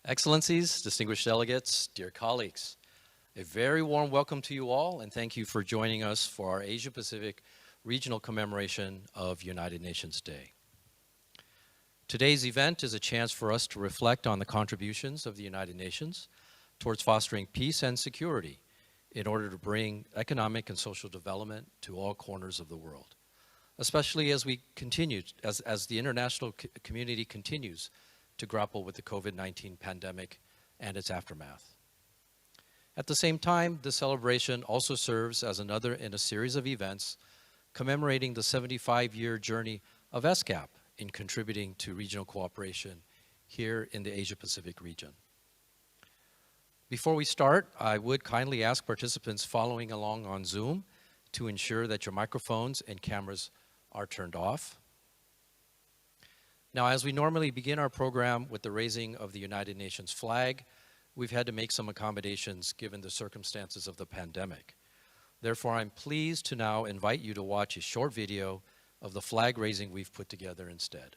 Excellencies, distinguished delegates, dear colleagues, a very warm welcome to you all, and thank you for joining us for our Asia-Pacific Regional Commemoration of United Nations Day. Today's event is a chance for us to reflect on the contributions of the United Nations towards fostering peace and security in order to bring economic and social development to all corners of the world, especially as we continue, as the international community continues to grapple with the COVID-19 pandemic and its aftermath. At the same time, the celebration also serves as another in a series of events commemorating the 75-year journey of ESCAP in contributing to regional cooperation here in the Asia-Pacific region. Before we start, I would kindly ask participants following along on Zoom to ensure that your microphones and cameras are turned off. Now, as we normally begin our program with the raising of the United Nations flag, we've had to make some accommodations given the circumstances of the pandemic. Therefore, I'm pleased to now invite you to watch a short video of the flag raising we've put together instead.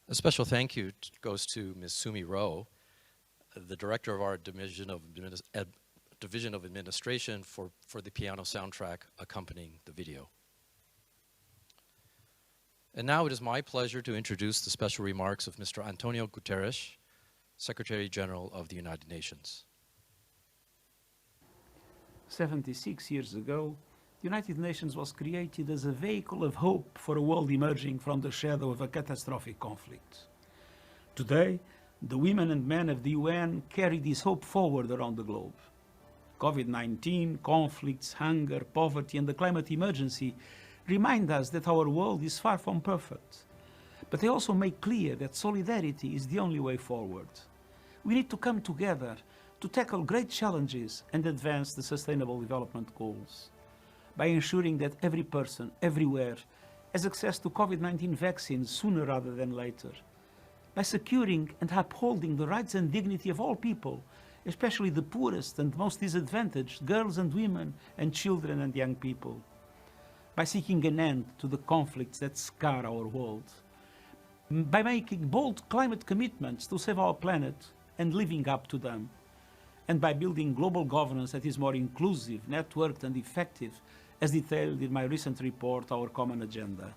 A special thank you goes to Ms. Sumi Rowe, the director of our Division of Administration for the piano soundtrack accompanying the video. And now it is my pleasure to introduce the special remarks of Mr. Antonio Guterres, Secretary General of the United Nations. 76 years ago, the United Nations was created as a vehicle of hope for a world emerging from the shadow of a catastrophic conflict. Today, the women and men of the UN carry this hope forward around the globe. COVID-19, conflicts, hunger, poverty, and the climate emergency remind us that our world is far from perfect. But they also make clear that solidarity is the only way forward. We need to come together to tackle great challenges and advance the Sustainable Development Goals. By ensuring that every person, everywhere, has access to COVID-19 vaccines sooner rather than later. By securing and upholding the rights and dignity of all people, especially the poorest and most disadvantaged, girls and women and children and young people. By seeking an end to the conflicts that scar our world. By making bold climate commitments to save our planet and living up to them. And by building global governance that is more inclusive, networked and effective, as detailed in my recent report, Our Common Agenda.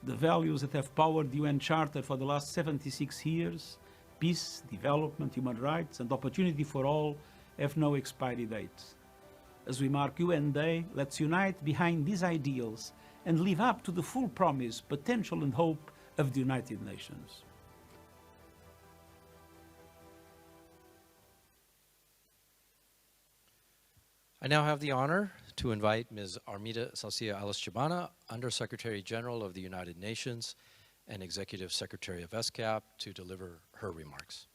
The values that have powered the UN Charter for the last 76 years, peace, development, human rights, and opportunity for all, have no expiry date. As we mark UN Day, let's unite behind these ideals and live up to the full promise, potential, and hope of the United Nations. I now have the honor to invite Ms. Armida Salcia Alice-Chabana, Undersecretary General of the United Nations and Executive Secretary of ESCAP, to deliver her remarks.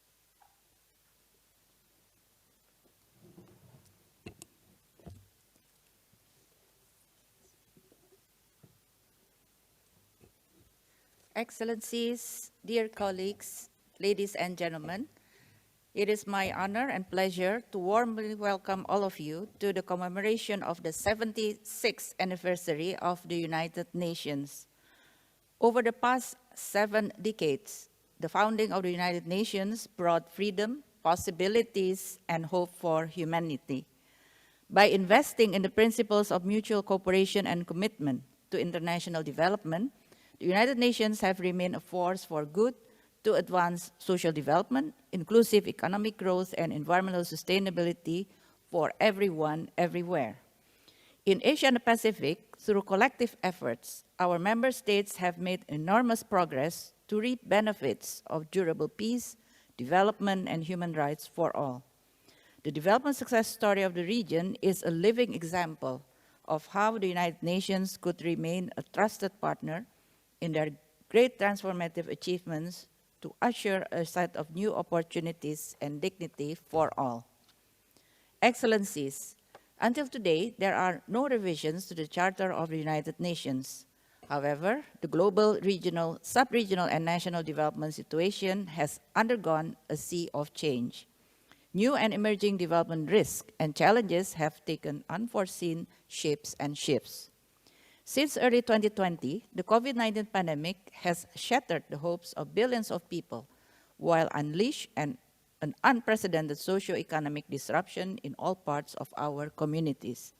Excellencies, dear colleagues, ladies and gentlemen, it is my honor and pleasure to warmly welcome all of you to the commemoration of the 76th anniversary of the United Nations. Over the past 7 decades, the founding of the United Nations brought freedom, possibilities, and hope for humanity. By investing in the principles of mutual cooperation and commitment to international development, the United Nations have remained a force for good to advance social development, inclusive economic growth, and environmental sustainability for everyone, everywhere. In Asia and the Pacific, through collective efforts, our member states have made enormous progress to reap benefits of durable peace, development, and human rights for all. The development success story of the region is a living example of how the United Nations could remain a trusted partner in their great transformative achievements to usher a set of new opportunities and dignity for all. Excellencies, until today, there are no revisions to the Charter of the United Nations. However, the global, regional, sub-regional, and national development situation has undergone a sea of change. New and emerging development risks and challenges have taken unforeseen shapes and shifts. Since early 2020, the COVID-19 pandemic has shattered the hopes of billions of people while unleashed an unprecedented socio-economic disruption in all parts of our communities.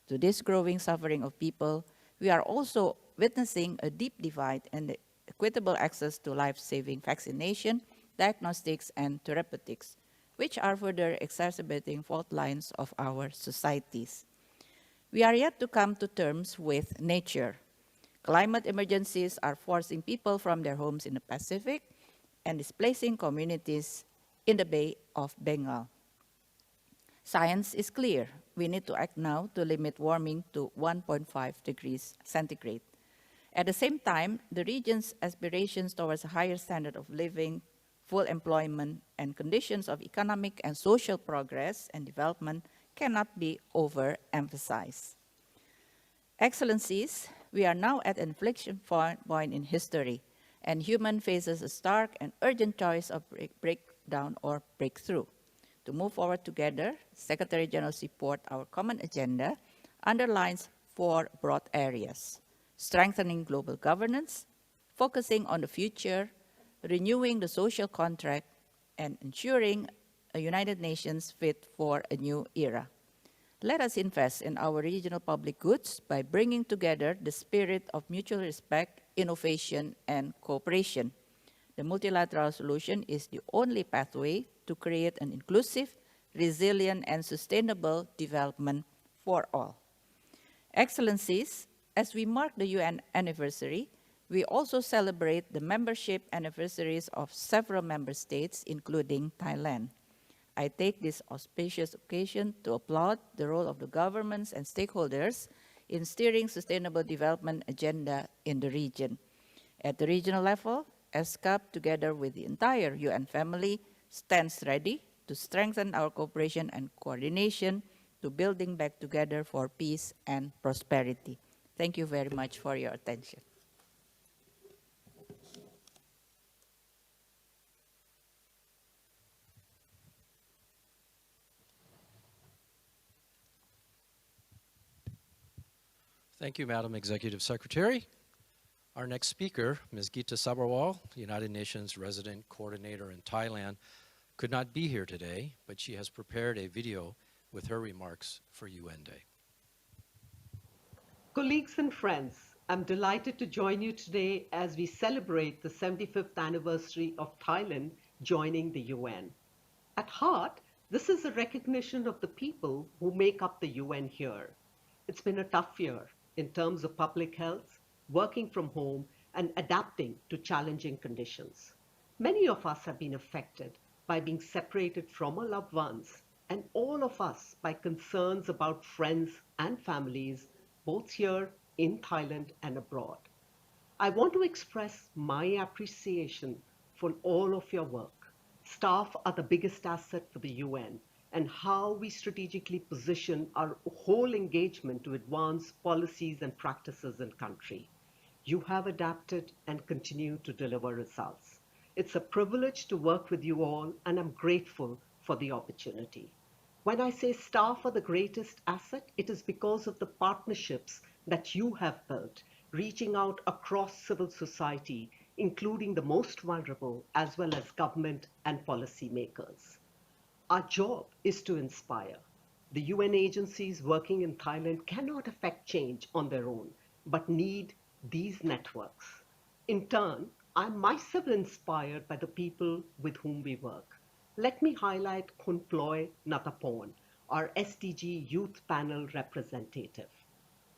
To this growing suffering of people, we are also witnessing a deep divide in the equitable access to life-saving vaccination, diagnostics, and therapeutics, which are further exacerbating fault lines of our societies. We are yet to come to terms with nature. Climate emergencies are forcing people from their homes in the Pacific and displacing communities in the Bay of Bengal. Science is clear. We need to act now to limit warming to 1.5 degrees centigrade. At the same time, the region's aspirations towards a higher standard of living, full employment, and conditions of economic and social progress and development cannot be overemphasized. Excellencies, we are now at an inflection point in history, and human faces a stark and urgent choice of breakdown or breakthrough. To move forward together, Secretary General's report, Our Common Agenda, underlines 4 broad areas: strengthening global governance, focusing on the future, renewing the social contract, and ensuring a United Nations fit for a new era. Let us invest in our regional public goods by bringing together the spirit of mutual respect, innovation, and cooperation. The multilateral solution is the only pathway to create an inclusive, resilient, and sustainable development for all. Excellencies, as we mark the UN anniversary, we also celebrate the membership anniversaries of several member states, including Thailand. I take this auspicious occasion to applaud the role of the governments and stakeholders in steering sustainable development agenda in the region. At the regional level, ESCAP, together with the entire UN family, stands ready to strengthen our cooperation and coordination to building back together for peace and prosperity. Thank you very much for your attention. Thank you, Madam Executive Secretary. Our next speaker, Ms. Geeta Sabharwal, United Nations Resident Coordinator in Thailand, could not be here today, but she has prepared a video with her remarks for UN Day. Colleagues and friends, I'm delighted to join you today as we celebrate the 75th anniversary of Thailand joining the UN. At heart, this is a recognition of the people who make up the UN here. It's been a tough year in terms of public health, working from home, and adapting to challenging conditions. Many of us have been affected by being separated from our loved ones and all of us by concerns about friends and families, both here in Thailand and abroad. I want to express my appreciation for all of your work. Staff are the biggest asset for the UN, and how we strategically position our whole engagement to advance policies and practices in country. You have adapted and continue to deliver results. It's a privilege to work with you all, and I'm grateful for the opportunity. When I say staff are the greatest asset, it is because of the partnerships that you have built, reaching out across civil society, including the most vulnerable, as well as government and policymakers. Our job is to inspire. The UN agencies working in Thailand cannot affect change on their own, but need these networks. In turn, I'm myself inspired by the people with whom we work. Let me highlight Khun Ploy Natapon, our SDG Youth Panel representative.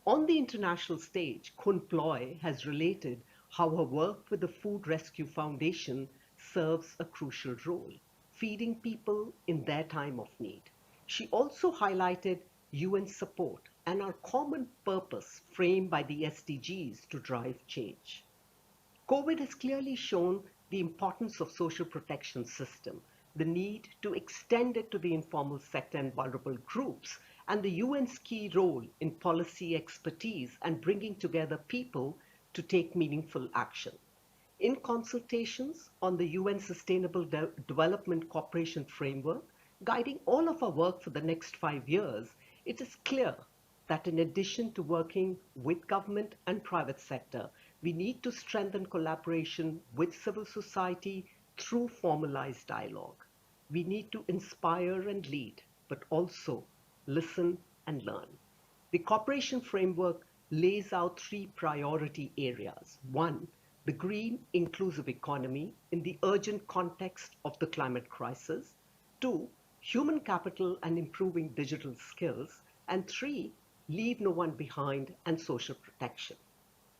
On the international stage, Khun Ploy has related how her work with the Food Rescue Foundation serves a crucial role, feeding people in their time of need. She also highlighted UN support and our common purpose framed by the SDGs to drive change. COVID has clearly shown the importance of social protection system, the need to extend it to the informal sector and vulnerable groups, and the UN's key role in policy expertise and bringing together people to take meaningful action. In consultations on the UN Sustainable Development Cooperation Framework, guiding all of our work for the next 5 years, it is clear that in addition to working with government and private sector, we need to strengthen collaboration with civil society through formalized dialogue. We need to inspire and lead, but also listen and learn. The cooperation framework lays out 3 priority areas. 1, the green inclusive economy in the urgent context of the climate crisis. 2, human capital and improving digital skills. And 3, leave no one behind and social protection.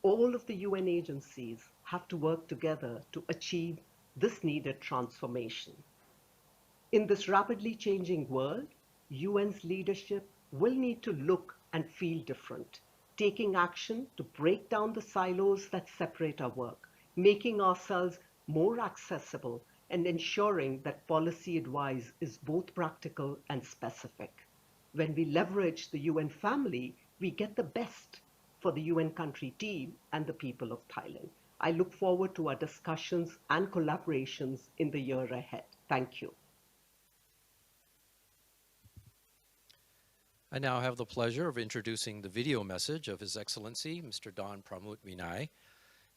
All of the UN agencies have to work together to achieve this needed transformation. In this rapidly changing world, UN's leadership will need to look and feel different, taking action to break down the silos that separate our work, making ourselves more accessible, and ensuring that policy advice is both practical and specific. When we leverage the UN family, we get the best for the UN country team and the people of Thailand. I look forward to our discussions and collaborations in the year ahead. Thank you. I now have the pleasure of introducing the video message of His Excellency, Mr. Don Pramut Vinay,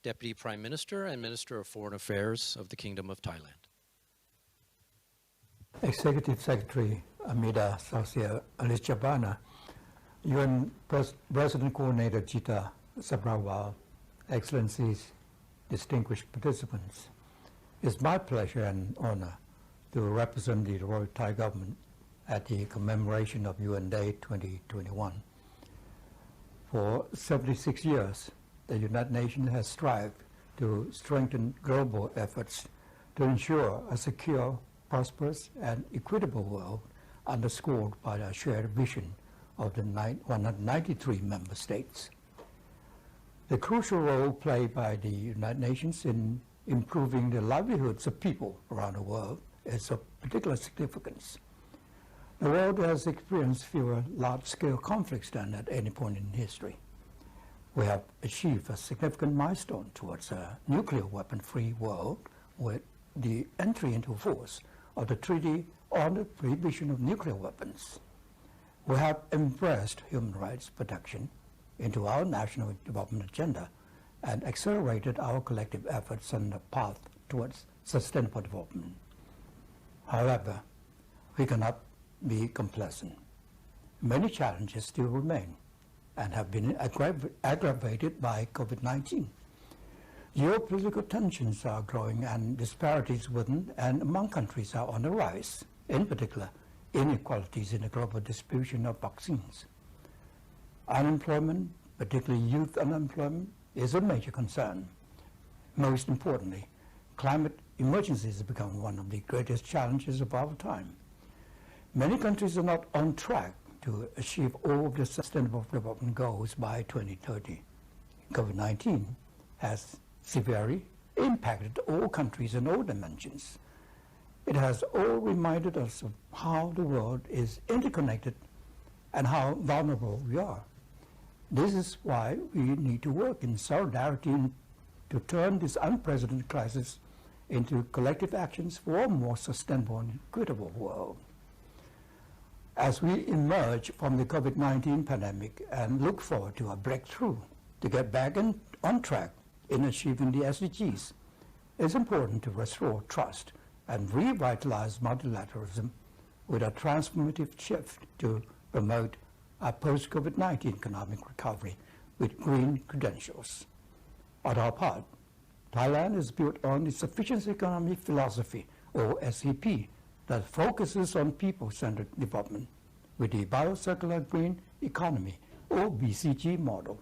Deputy Prime Minister and Minister of Foreign Affairs of the Kingdom of Thailand. Executive Secretary Amida Saucia Alishabana, UN President Coordinator Jita Sabrawal, Excellencies, distinguished participants. It's my pleasure and honor to represent the Royal Thai government at the commemoration of UN Day 2021. For 76 years, the United Nations has strived to strengthen global efforts to ensure a secure, prosperous, and equitable world underscored by a shared vision of the 193 member states. The crucial role played by the United Nations in improving the livelihoods of people around the world is of particular significance. The world has experienced fewer large-scale conflicts than at any point in history. We have achieved a significant milestone towards a nuclear weapon-free world with the entry into force of the Treaty on the Prohibition of Nuclear Weapons. We have embraced human rights protection into our national development agenda and accelerated our collective efforts on the path towards sustainable development. However, we cannot be complacent. Many challenges still remain and have been aggravated by COVID-19. Geopolitical tensions are growing and disparities within and among countries are on the rise, in particular, inequalities in the global distribution of vaccines. Unemployment, particularly youth unemployment, is a major concern. Most importantly, climate emergencies have become one of the greatest challenges of our time. Many countries are not on track to achieve all of the Sustainable Development Goals by 2030. COVID-19 has severely impacted all countries in all dimensions. It has all reminded us of how the world is interconnected and how vulnerable we are. This is why we need to work in solidarity to turn this unprecedented crisis into collective actions for a more sustainable and equitable world. As we emerge from the COVID-19 pandemic and look forward to a breakthrough to get back on track in achieving the SDGs, it's important to restore trust and revitalize multilateralism with a transformative shift to promote a post-COVID-19 economic recovery with green credentials. On our part, Thailand is built on the Sufficiency Economy Philosophy, or SEP, that focuses on people-centered development with the Biocircular Green Economy, or BCG model.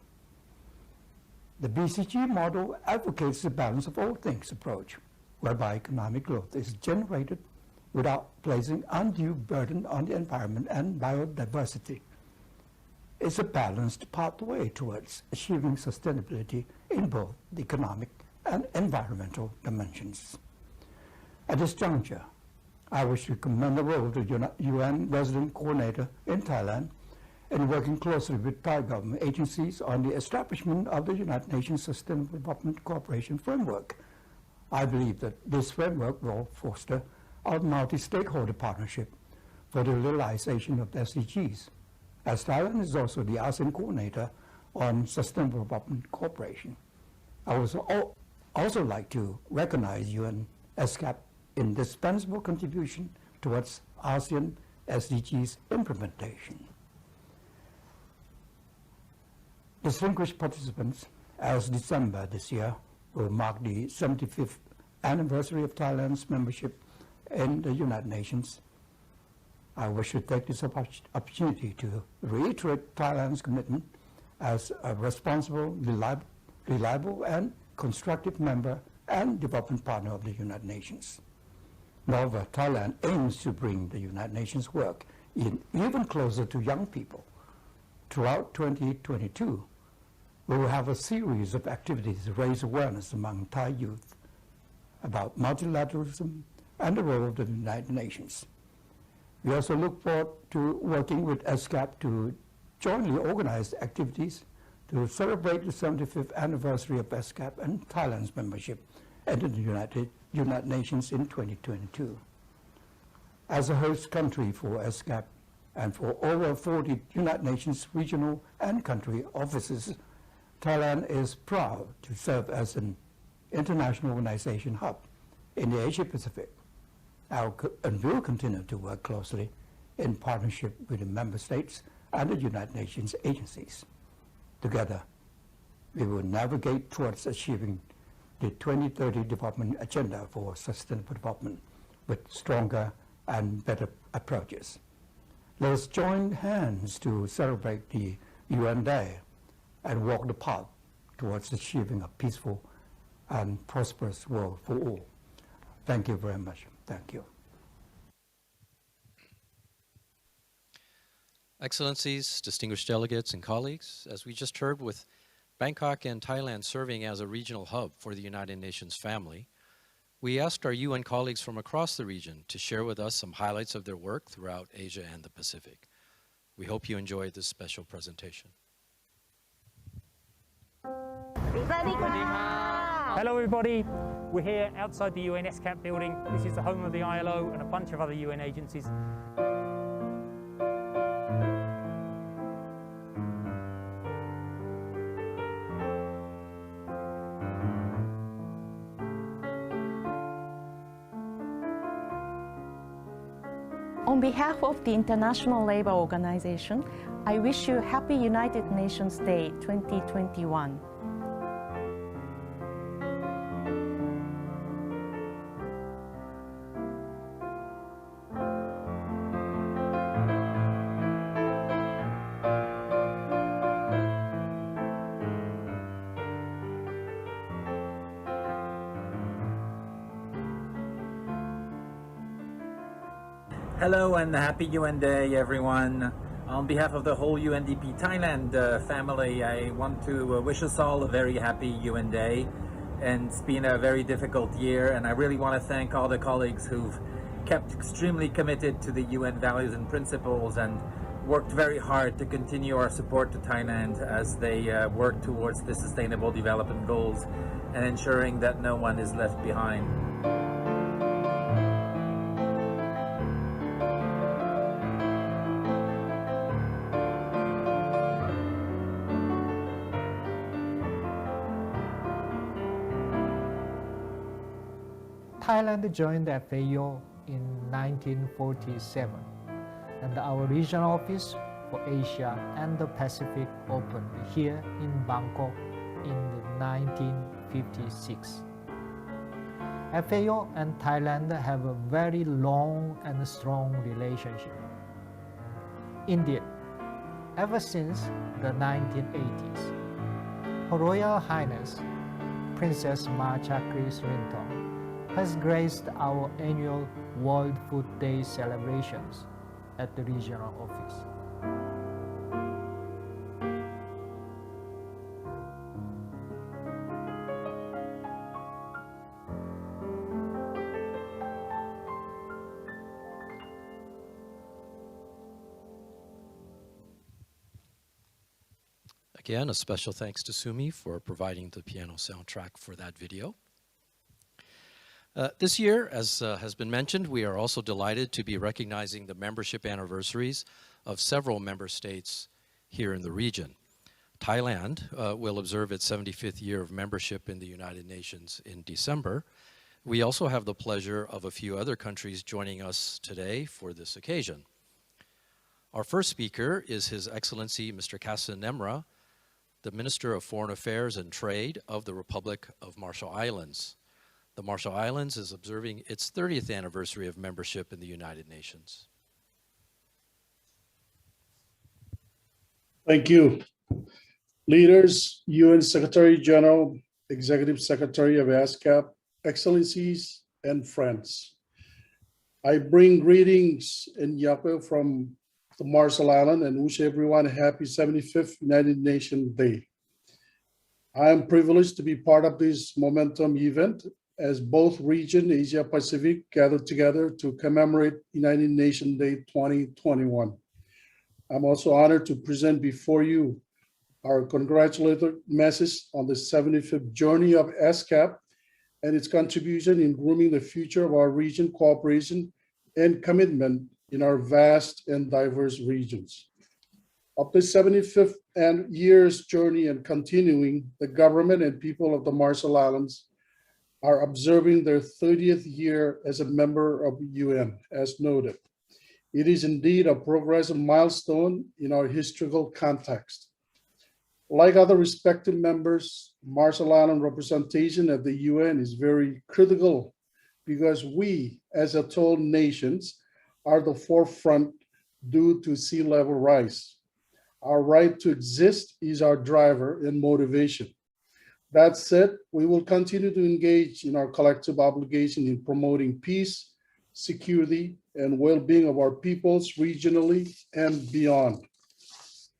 The BCG model advocates the balance of all things approach, whereby economic growth is generated without placing undue burden on the environment and biodiversity. It's a balanced pathway towards achieving sustainability in both the economic and environmental dimensions. At this juncture, I wish to commend the role of the UN Resident Coordinator in Thailand in working closely with Thai government agencies on the establishment of the United Nations Sustainable Development Cooperation Framework. I believe that this framework will foster a multi-stakeholder partnership for the realization of the SDGs, as Thailand is also the ASEAN coordinator on Sustainable Development Cooperation. I would also like to recognize UN ESCAP indispensable contribution towards ASEAN SDGs implementation. Distinguished participants, as December this year will mark the 75th anniversary of Thailand's membership in the United Nations, I wish to take this opportunity to reiterate Thailand's commitment as a responsible, reliable and constructive member and development partner of the United Nations. Moreover, Thailand aims to bring the United Nations work even closer to young people. Throughout 2022, we will have a series of activities to raise awareness among Thai youth about multilateralism and the role of the United Nations. We also look forward to working with ESCAP to jointly organize activities to celebrate the 75th anniversary of ESCAP and Thailand's membership into the United Nations in 2022. As a host country for ESCAP and for over 40 United Nations regional and country offices, Thailand is proud to serve as an international organization hub in the Asia-Pacific. And will continue to work closely in partnership with the member states and the United Nations agencies. Together, we will navigate towards achieving the 2030 Development Agenda for Sustainable Development with stronger and better approaches. Let us join hands to celebrate the UN Day and walk the path towards achieving a peaceful and prosperous world for all. Thank you very much. Thank you. Excellencies, distinguished delegates and colleagues, as we just heard, with Bangkok and Thailand serving as a regional hub for the United Nations family, we asked our UN colleagues from across the region to share with us some highlights of their work throughout Asia and the Pacific. We hope you enjoyed this special presentation. Hello everybody, we're here outside the UN ESCAP building. This is the home of the ILO and a bunch of other UN agencies. On behalf of the International Labour Organization, I wish you Happy United Nations Day 2021. Hello and happy UN Day, everyone. On behalf of the whole UNDP Thailand family, I want to wish us all a very happy UN Day. And it's been a very difficult year, and I really want to thank all the colleagues who've kept extremely committed to the UN values and principles and worked very hard to continue our support to Thailand as they work towards the Sustainable Development Goals and ensuring that no one is left behind. Thailand joined the FAO in 1947, and our regional office for Asia and the Pacific opened here in Bangkok in 1956. FAO and Thailand have a very long and strong relationship. Indeed, ever since the 1980s, Her Royal Highness Princess Machakri Srintong has graced our annual World Food Day celebrations at the regional office. Again, a special thanks to Sumi for providing the piano soundtrack for that video. This year, as has been mentioned, we are also delighted to be recognizing the membership anniversaries of several member states here in the region. Thailand will observe its 75th year of membership in the United Nations in December. We also have the pleasure of a few other countries joining us today for this occasion. Our first speaker is His Excellency Mr. Kasin Nemra, the Minister of Foreign Affairs and Trade of the Republic of Marshall Islands. The Marshall Islands is observing its 30th anniversary of membership in the United Nations. Thank you. Leaders, UN Secretary General, Executive Secretary of ESCAP, Excellencies, and friends. I bring greetings in Yape from the Marshall Islands and wish everyone a happy 75th United Nations Day. I am privileged to be part of this momentum event as both region, Asia Pacific, gathered together to commemorate United Nations Day 2021. I'm also honored to present before you our congratulatory message on the 75th journey of ESCAP and its contribution in grooming the future of our region cooperation and commitment in our vast and diverse regions. Of the 75th year's journey and continuing, the government and people of the Marshall Islands are observing their 30th year as a member of the UN, as noted. It is indeed a progressive milestone in our historical context. Like other respective members, Marshall Island representation at the UN is very critical because we, as atoll nations, are the forefront due to sea level rise. Our right to exist is our driver and motivation. That said, we will continue to engage in our collective obligation in promoting peace, security, and well-being of our peoples regionally and beyond.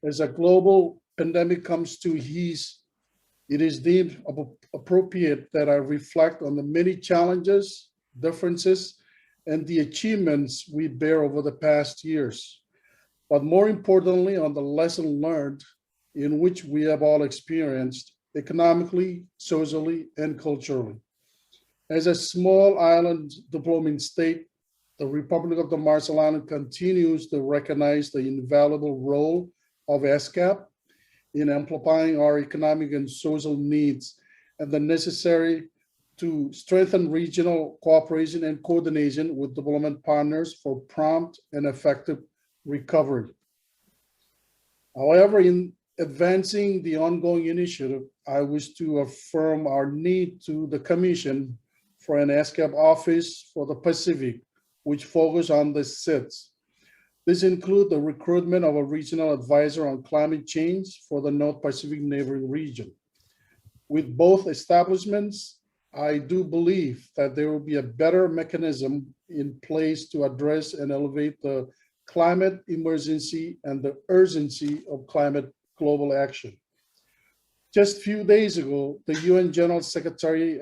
As a global pandemic comes to ease, it is deemed appropriate that I reflect on the many challenges, differences, and the achievements we bear over the past years, but more importantly, on the lesson learned in which we have all experienced economically, socially, and culturally. As a small island developing state, the Republic of the Marshall Islands continues to recognize the invaluable role of ESCAP in amplifying our economic and social needs and the necessary to strengthen regional cooperation and coordination with development partners for prompt and effective recovery. However, in advancing the ongoing initiative, I wish to affirm our need to the Commission for an ESCAP office for the Pacific, which focus on the SIDS. This includes the recruitment of a regional advisor on climate change for the North Pacific neighboring region. With both establishments, I do believe that there will be a better mechanism in place to address and elevate the climate emergency and the urgency of climate global action. Just a few days ago, the UN General Secretary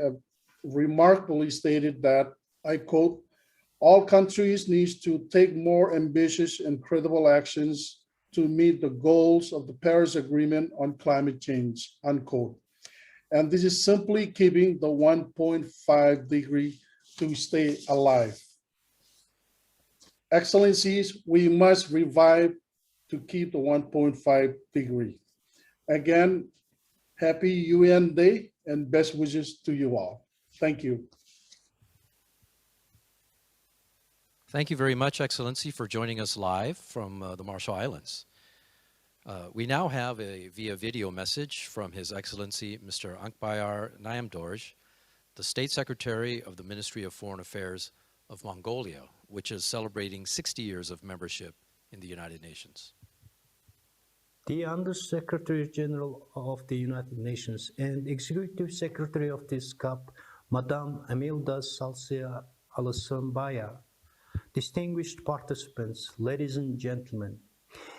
remarkably stated that, I quote, all countries need to take more ambitious and credible actions to meet the goals of the Paris Agreement on climate change, unquote. And this is simply keeping the 1.5 degree to stay alive. Excellencies, we must revive to keep the 1.5 degree. Again, happy UN Day and best wishes to you all. Thank you. Thank you very much, Excellency, for joining us live from the Marshall Islands. We now have a via video message from His Excellency Mr. Ankbayar Nyamdorj, the State Secretary of the Ministry of Foreign Affairs of Mongolia, which is celebrating 60 years of membership in the United Nations. The Under-Secretary General of the United Nations and Executive Secretary of the ESCAP, Madame Amilda Salcia Alassambaya, distinguished participants, ladies and gentlemen,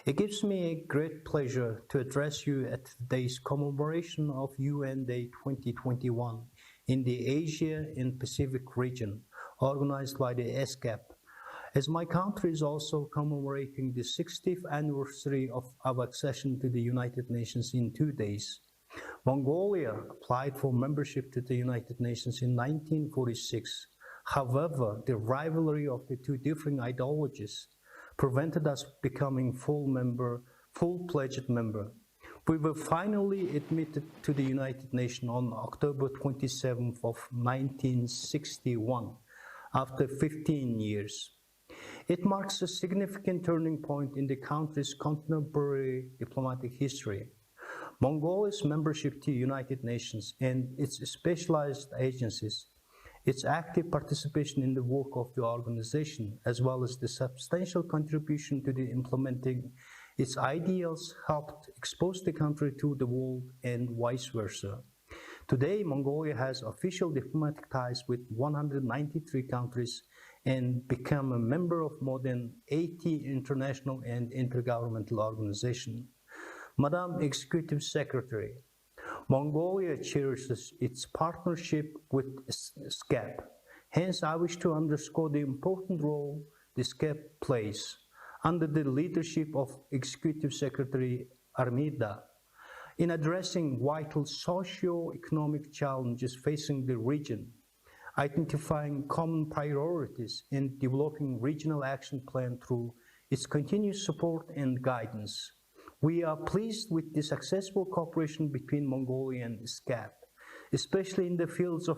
it gives me a great pleasure to address you at today's commemoration of UN Day 2021 in the Asia and Pacific region, organized by the ESCAP, as my country is also commemorating the 60th anniversary of our accession to the United Nations in 2 days. Mongolia applied for membership to the United Nations in 1946. However, the rivalry of the two differing ideologies prevented us becoming full-pledged member. We were finally admitted to the United Nations on October 27th of 1961, after 15 years. It marks a significant turning point in the country's contemporary diplomatic history. Mongolia's membership to the United Nations and its specialized agencies, its active participation in the work of the organization, as well as the substantial contribution to the implementing its ideals, helped expose the country to the world and vice versa. Today, Mongolia has official diplomatic ties with 193 countries and become a member of more than 80 international and intergovernmental organizations. Madam Executive Secretary, Mongolia cherishes its partnership with ESCAP. Hence, I wish to underscore the important role the ESCAP plays under the leadership of Executive Secretary Armida in addressing vital socio-economic challenges facing the region, identifying common priorities, and developing regional action plan through its continuous support and guidance. We are pleased with the successful cooperation between Mongolia and ESCAP, especially in the fields of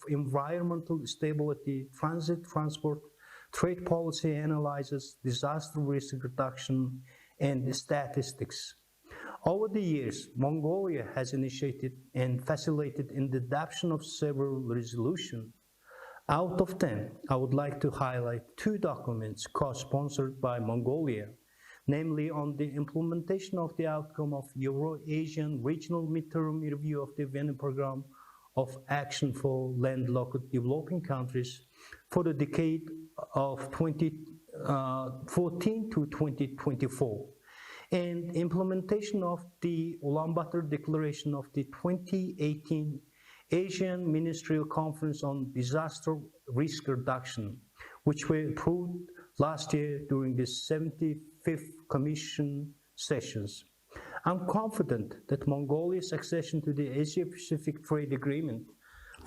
environmental stability, transport, trade policy analysis, disaster risk reduction, and statistics. Over the years, Mongolia has initiated and facilitated in the adoption of several resolutions. Out of 10, I would like to highlight 2 documents co-sponsored by Mongolia, namely on the implementation of the outcome of Euro-Asian Regional Midterm Review of the Vienna Program of Action for Landlocked Developing Countries for the decade of 2014 to 2024, and implementation of the Ulaanbaatar Declaration of the 2018 Asian Ministerial Conference on Disaster Risk Reduction, which were approved last year during the 75th Commission sessions. I'm confident that Mongolia's accession to the Asia-Pacific Trade Agreement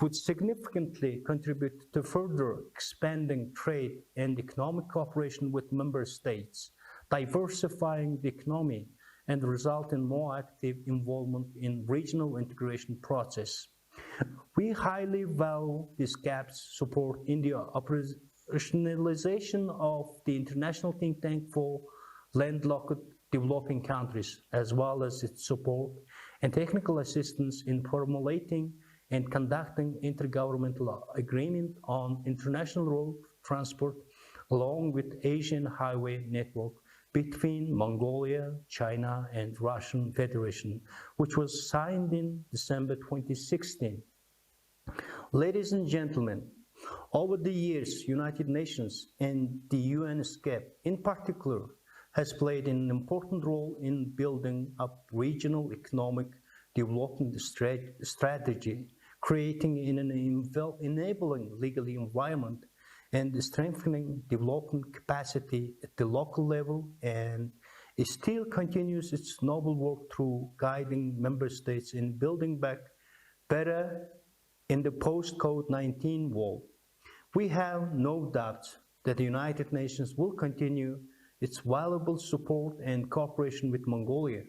would significantly contribute to further expanding trade and economic cooperation with member states, diversifying the economy, and result in more active involvement in regional integration process. We highly value this ESCAP's support in the operationalization of the international think tank for landlocked developing countries, as well as its support and technical assistance in formulating and conducting intergovernmental agreement on international road transport along with Asian highway network between Mongolia, China, and Russian Federation, which was signed in December 2016. Ladies and gentlemen, over the years, United Nations and the UN ESCAP in particular has played an important role in building up regional economic development strategy, creating an enabling legal environment and strengthening development capacity at the local level, and it still continues its noble work through guiding member states in building back better in the post-COVID-19 world. We have no doubt that the United Nations will continue its valuable support and cooperation with Mongolia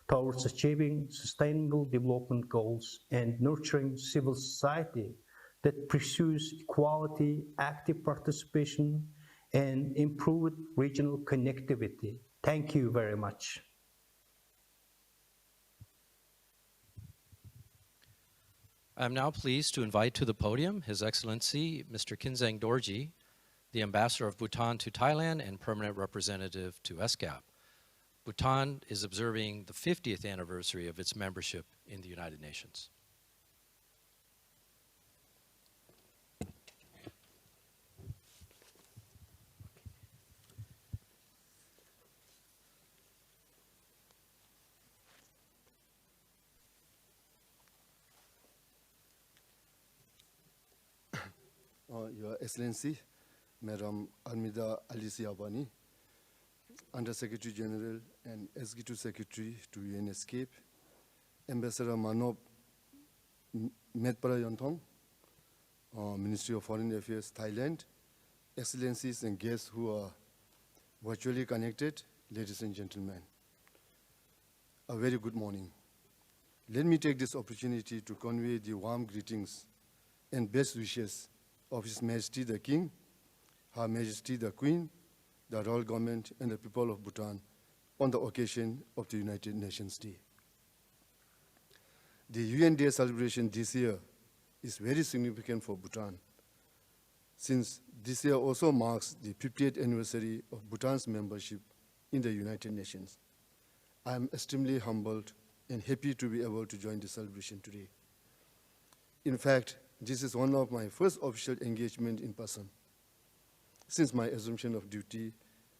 towards achieving sustainable development goals and nurturing civil society that pursues equality, active participation, and improved regional connectivity. Thank you very much. I'm now pleased to invite to the podium His Excellency Mr. Kinzeng Dorji, the Ambassador of Bhutan to Thailand and Permanent Representative to ESCAP. Bhutan is observing the 50th anniversary of its membership in the United Nations. Your Excellency, Madam Armida Alicia Bani, Under Secretary General and Executive Secretary to UN ESCAP, Ambassador Manop Medparayantong, Ministry of Foreign Affairs, Thailand, Excellencies and guests who are virtually connected, ladies and gentlemen, a very good morning. Let me take this opportunity to convey the warm greetings and best wishes of His Majesty the King, Her Majesty the Queen, the Royal Government, and the people of Bhutan on the occasion of the United Nations Day. The UN Day celebration this year is very significant for Bhutan, since this year also marks the 50th anniversary of Bhutan's membership in the United Nations. I am extremely humbled and happy to be able to join the celebration today. In fact, this is one of my first official engagement in person since my assumption of duty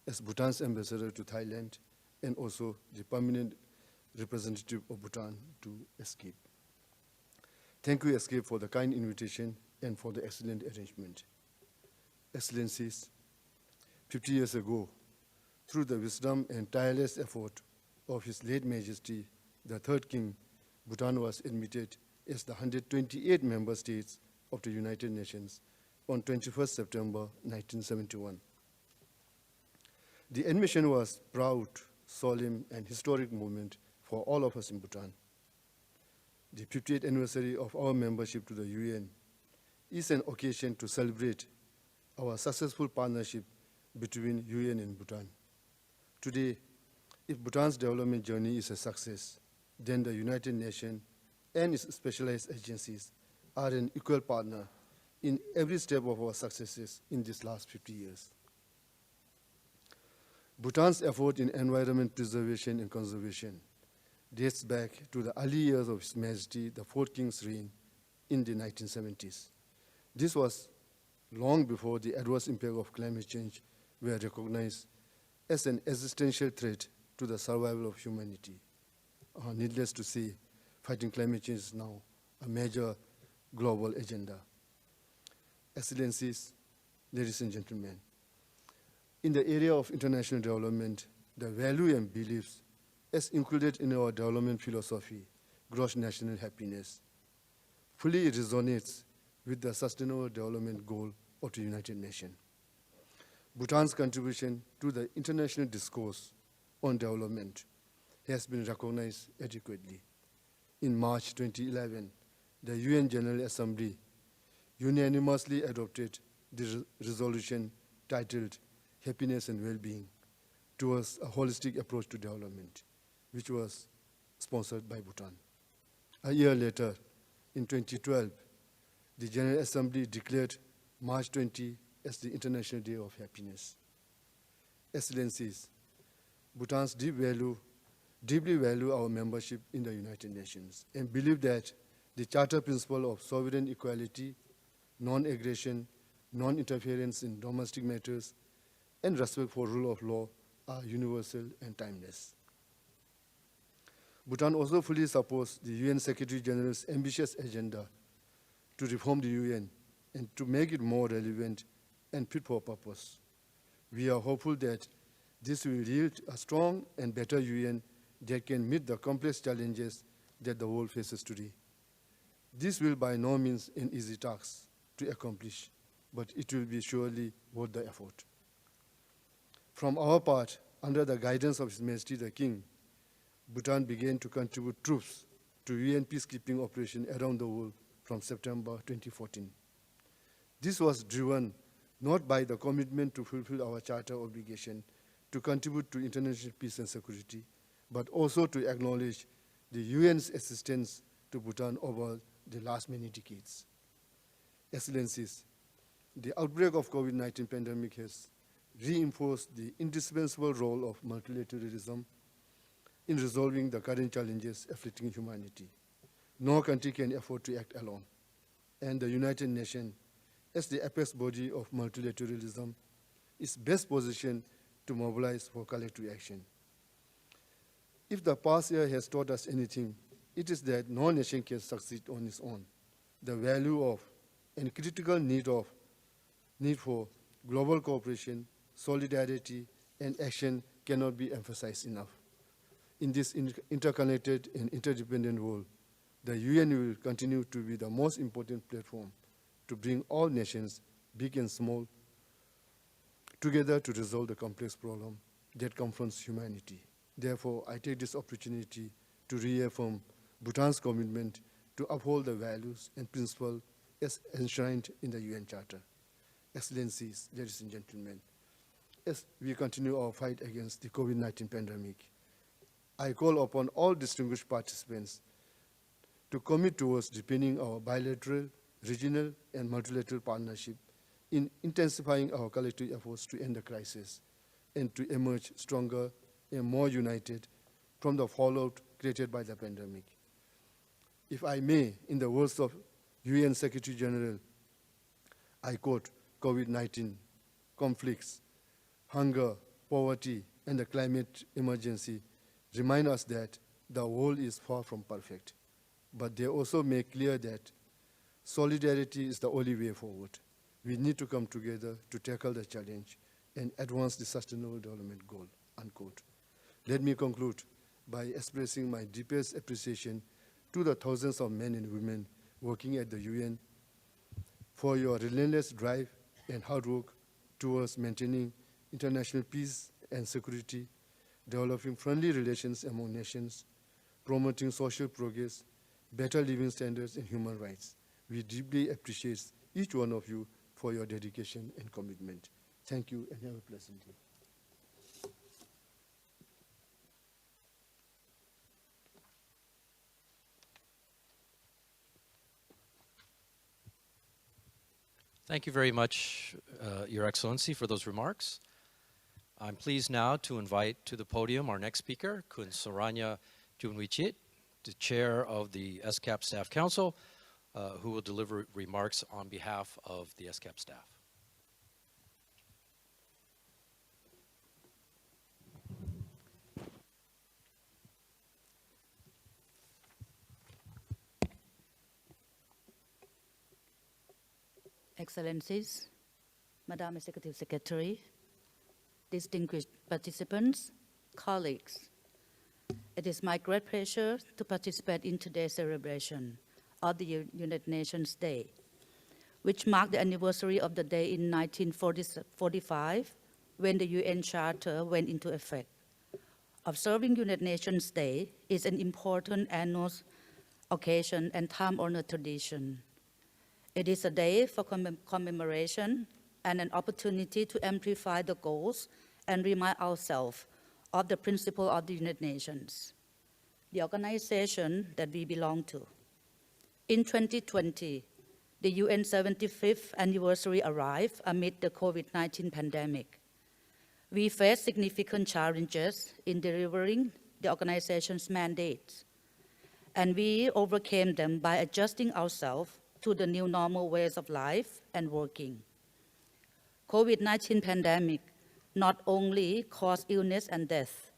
as Bhutan's ambassador to Thailand and also the permanent representative of Bhutan to ESCAP. Thank you, ESCAP, for the kind invitation and for the excellent arrangement. Excellencies, 50 years ago, through the wisdom and tireless effort of His late Majesty, the Third King, Bhutan was admitted as the 128 member states of the United Nations on 21st September 1971. The admission was a proud, solemn, and historic moment for all of us in Bhutan. The 50th anniversary of our membership to the UN is an occasion to celebrate our successful partnership between UN and Bhutan. Today, if Bhutan's development journey is a success, then the United Nations and its specialized agencies are an equal partner in every step of our successes in these last 50 years. Bhutan's effort in environment preservation and conservation dates back to the early years of His Majesty, the Fourth King's reign in the 1970s. This was long before the adverse impact of climate change were recognized as an existential threat to the survival of humanity. Needless to say, fighting climate change is now a major global agenda. Excellencies, ladies and gentlemen, in the area of international development, the value and beliefs as included in our development philosophy, gross national happiness, fully resonates with the Sustainable Development Goal of the United Nations. Bhutan's contribution to the international discourse on development has been recognized adequately. In March 2011, the UN General Assembly unanimously adopted the resolution titled Happiness and Well-Being towards a holistic approach to development, which was sponsored by Bhutan. A year later, in 2012, the General Assembly declared March 20 as the International Day of Happiness. Excellencies, Bhutan's deeply value our membership in the United Nations and believe that the Charter principle of sovereign equality, non-aggression, non-interference in domestic matters, and respect for rule of law are universal and timeless. Bhutan also fully supports the UN Secretary General's ambitious agenda to reform the UN and to make it more relevant and fit for purpose. We are hopeful that this will yield a strong and better UN that can meet the complex challenges that the world faces today. This will by no means an easy task to accomplish, but it will be surely worth the effort. From our part, under the guidance of His Majesty the King, Bhutan began to contribute troops to UN peacekeeping operations around the world from September 2014. This was driven not by the commitment to fulfill our charter obligation to contribute to international peace and security, but also to acknowledge the UN's assistance to Bhutan over the last many decades. Excellencies, the outbreak of COVID-19 pandemic has reinforced the indispensable role of multilateralism in resolving the current challenges afflicting humanity. No country can afford to act alone, and the United Nations, as the apex body of multilateralism, is best positioned to mobilize for collective action. If the past year has taught us anything, it is that no nation can succeed on its own. The value of and critical need for global cooperation, solidarity, and action cannot be emphasized enough. In this interconnected and interdependent world, the UN will continue to be the most important platform to bring all nations, big and small, together to resolve the complex problem that confronts humanity. Therefore, I take this opportunity to reaffirm Bhutan's commitment to uphold the values and principles as enshrined in the UN Charter. Excellencies, ladies and gentlemen, as we continue our fight against the COVID-19 pandemic, I call upon all distinguished participants to commit towards deepening our bilateral, regional, and multilateral partnership in intensifying our collective efforts to end the crisis and to emerge stronger and more united from the fallout created by the pandemic. If I may, in the words of UN Secretary General, I quote, COVID-19, conflicts, hunger, poverty, and the climate emergency remind us that the world is far from perfect, but they also make clear that solidarity is the only way forward. We need to come together to tackle the challenge and advance the sustainable development goal, unquote. Let me conclude by expressing my deepest appreciation to the thousands of men and women working at the UN for your relentless drive and hard work towards maintaining international peace and security, developing friendly relations among nations, promoting social progress, better living standards, and human rights. We deeply appreciate each one of you for your dedication and commitment. Thank you, and have a pleasant day. Thank you very much, Your Excellency, for those remarks. I'm pleased now to invite to the podium our next speaker, Kun Saranya Junwichit, the chair of the ESCAP Staff Council, who will deliver remarks on behalf of the ESCAP staff. Excellencies, Madam Executive Secretary, distinguished participants, colleagues, it is my great pleasure to participate in today's celebration of the United Nations Day, which marked the anniversary of the day in 1945 when the UN Charter went into effect. Observing United Nations Day is an important annual occasion and time-honored tradition. It is a day for commemoration and an opportunity to amplify the goals and remind ourselves of the principle of the United Nations, the organization that we belong to. In 2020, the UN 75th anniversary arrived amid the COVID-19 pandemic. We faced significant challenges in delivering the organization's mandates. and we overcame them by adjusting ourselves to the new normal ways of life and working. COVID-19 pandemic not only caused illness and death,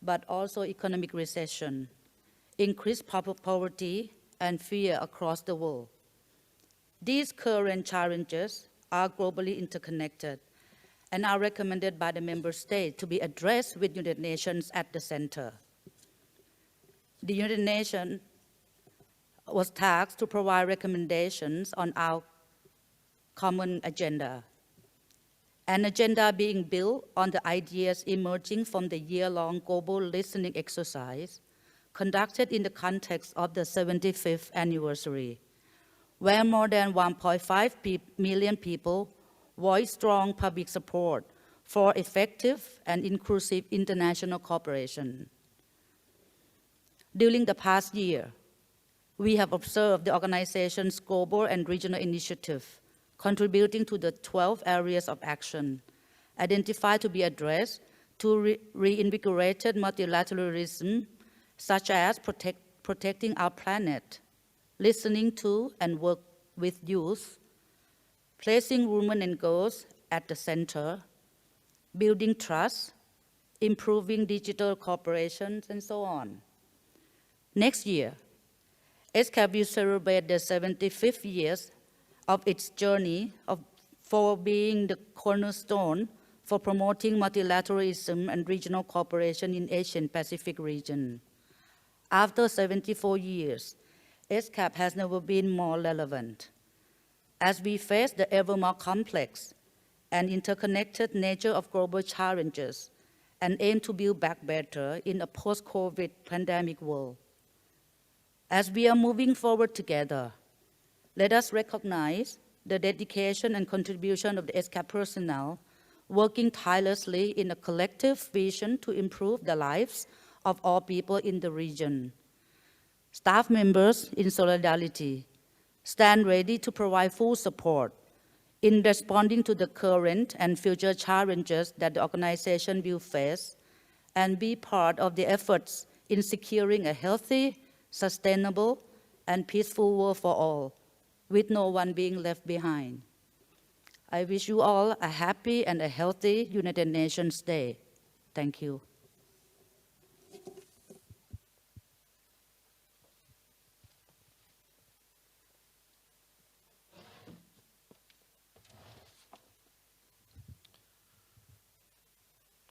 but also economic recession, increased poverty, and fear across the world. These current challenges are globally interconnected and are recommended by the member states to be addressed with United Nations at the center. The United Nations was tasked to provide recommendations on our common agenda, an agenda being built on the ideas emerging from the year-long global listening exercise conducted in the context of the 75th anniversary, where more than 1.5 million people voiced strong public support for effective and inclusive international cooperation. During the past year, we have observed the organization's global and regional initiative contributing to the 12 areas of action identified to be addressed to reinvigorated multilateralism, such as protecting our planet, listening to and work with youth, placing women and girls at the center, building trust, improving digital cooperation, and so on. Next year, ESCAP will celebrate the 75th years of its journey for being the cornerstone for promoting multilateralism and regional cooperation in Asian Pacific region. After 74 years, ESCAP has never been more relevant. As we face the ever more complex and interconnected nature of global challenges and aim to build back better in a post-COVID pandemic world. As we are moving forward together, let us recognize the dedication and contribution of the ESCAP personnel working tirelessly in a collective vision to improve the lives of all people in the region. Staff members, in solidarity, stand ready to provide full support in responding to the current and future challenges that the organization will face and be part of the efforts in securing a healthy, sustainable, and peaceful world for all, with no one being left behind. I wish you all a happy and a healthy United Nations Day. Thank you.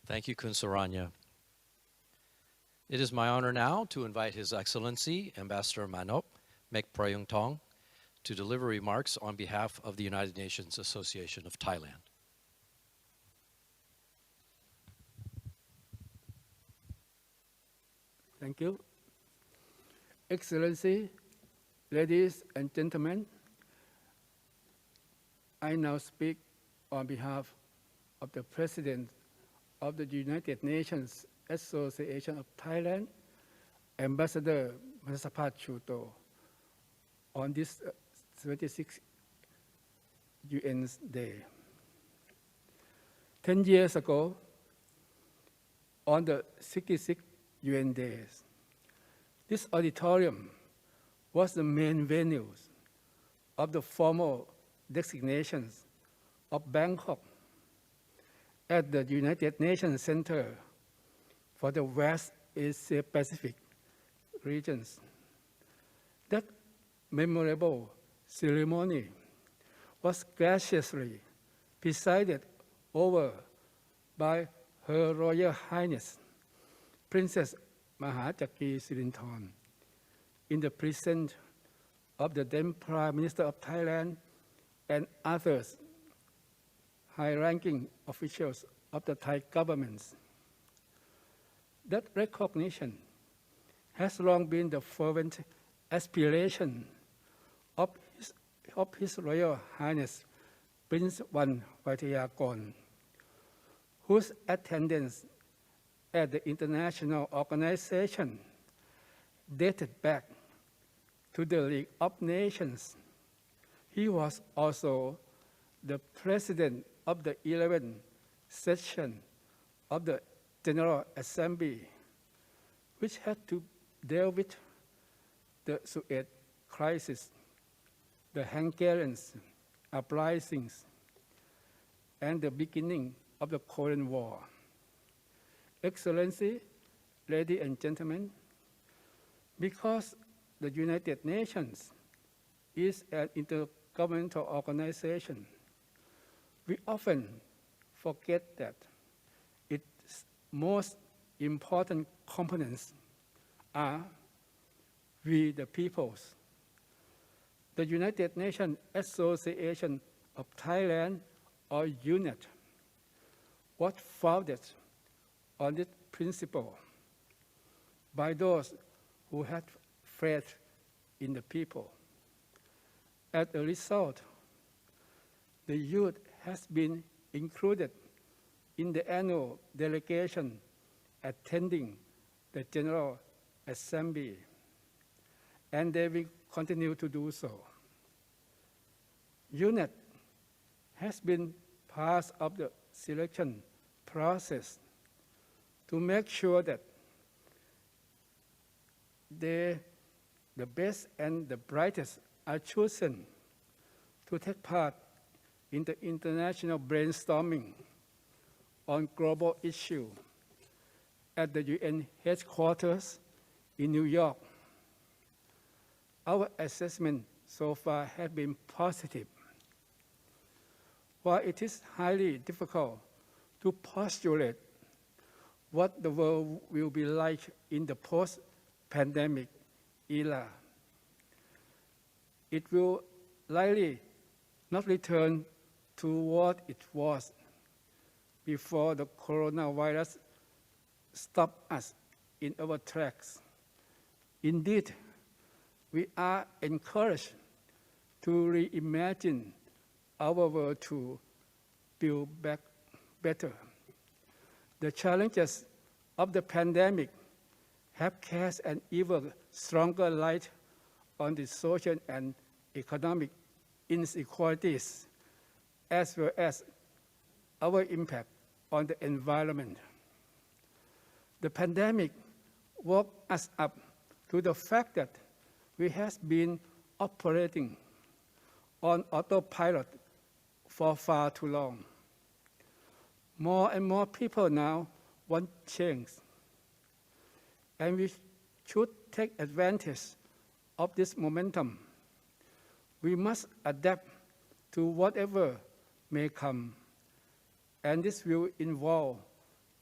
Thank you, Kun Saranya. It is my honor now to invite His Excellency Ambassador Manop Mek Prayung Tong to deliver remarks on behalf of the United Nations Association of Thailand. Thank you. Excellency, ladies and gentlemen, I now speak on behalf of the President of the United Nations Association of Thailand, Ambassador Masapat Chuto, on this 76th UN Day. 10 years ago, on the 66th UN Days, this auditorium was the main venue of the formal designations of Bangkok at the United Nations Center for the West Asia Pacific regions. That memorable ceremony was graciously presided over by Her Royal Highness Princess Mahachakri Sirinthorn, in the presence of the then Prime Minister of Thailand and others high-ranking officials of the Thai government. That recognition has long been the fervent aspiration of His Royal Highness Prince Wan Vaitayakon, whose attendance at the international organization dated back to the League of Nations. He was also the president of the 11th session of the General Assembly, which had to deal with the Suez crisis, the Hungarian uprisings, and the beginning of the Korean War. Excellency, ladies and gentlemen, because the United Nations is an intergovernmental organization, we often forget that its most important components are we the peoples. The United Nations Association of Thailand, or UNET, was founded on this principle by those who had faith in the people. As a result, the youth has been included in the annual delegation attending the General Assembly, and they will continue to do so. UNET has been part of the selection process to make sure that the best and the brightest are chosen to take part in the international brainstorming on global issues at the UN headquarters in New York. Our assessment so far has been positive. While it is highly difficult to postulate what the world will be like in the post-pandemic era, it will likely not return to what it was before the coronavirus stopped us in our tracks. Indeed, we are encouraged to reimagine our world to build back better. The challenges of the pandemic have cast an even stronger light on the social and economic inequalities, as well as our impact on the environment. The pandemic woke us up to the fact that we have been operating on autopilot for far too long. More and more people now want change, and we should take advantage of this momentum. We must adapt to whatever may come, and this will involve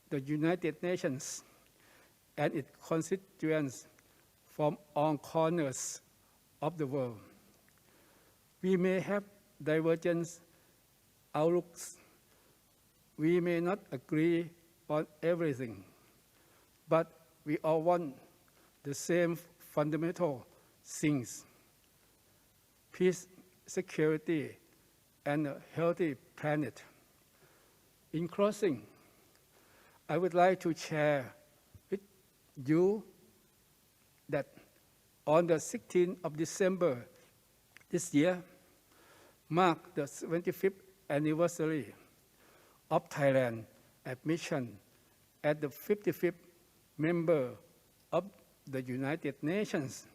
the United Nations and its constituents from all corners of the world. We may have divergent outlooks. We may not agree on everything, but we all want the same fundamental things: peace, security, and a healthy planet. In closing, I would like to share with you that on the 16th of December this year marked the 25th anniversary of Thailand admission as the 55th member of the United Nations.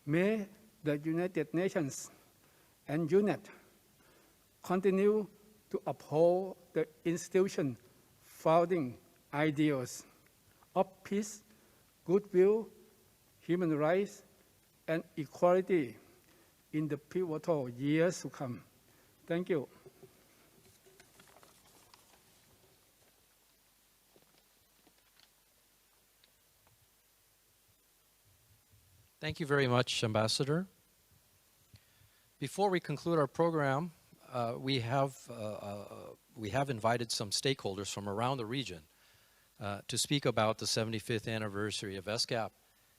May the United Nations and UNET continue to uphold the institution's founding ideals of peace, goodwill, human rights, and equality in the pivotal years to come. Thank you. Thank you very much, Ambassador. Before we conclude our program, we have invited some stakeholders from around the region to speak about the 75th anniversary of ESCAP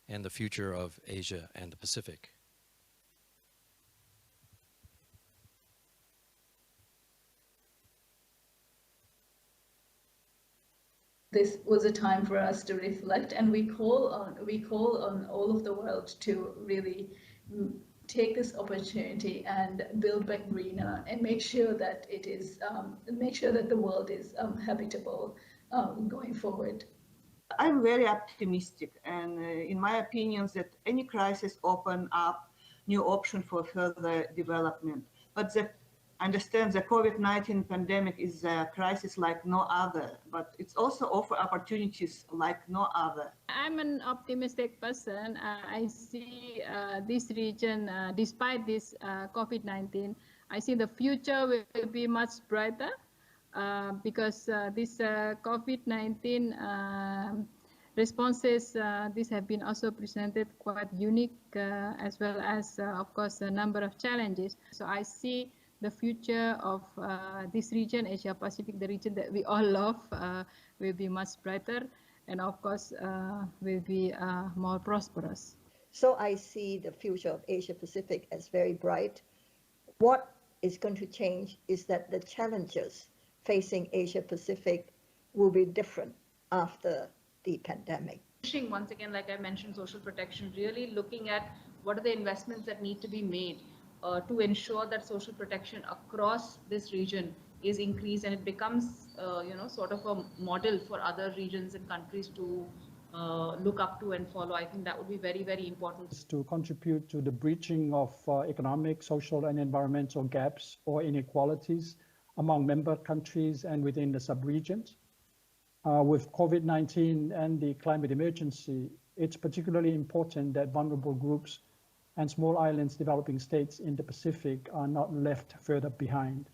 and the future of Asia and the Pacific. This was a time for us to reflect, and we call on all of the world to really take this opportunity and build back greener and make sure that the world is habitable going forward. I'm very optimistic, and in my opinion, that any crisis open up new option for further development. But I understand the COVID-19 pandemic is a crisis like no other, but it's also offer opportunities like no other. I'm an optimistic person. I see this region, despite this COVID-19, I see the future will be much brighter because this COVID-19 responses, these have been also presented quite unique as well as, of course, a number of challenges. So I see the future of this region, Asia Pacific, the region that we all love, will be much brighter and of course will be more prosperous. So I see the future of Asia Pacific as very bright. What is going to change is that the challenges facing Asia Pacific will be different after the pandemic. Once again, like I mentioned, social protection, really looking at what are the investments that need to be made to ensure that social protection across this region is increased and it becomes, sort of a model for other regions and countries to look up to and follow. I think that would be very, very important. To contribute to the bridging of economic, social, and environmental gaps or inequalities among member countries and within the sub-regions. With COVID-19 and the climate emergency, it's particularly important that vulnerable groups and small islands developing states in the Pacific are not left further behind.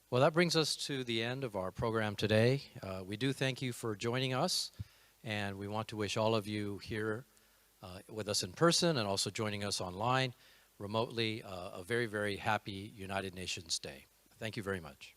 Well, that brings us to the end of our program today. We do thank you for joining us, and we want to wish all of you here with us in person and also joining us online remotely a very, very happy United Nations Day. Thank you very much.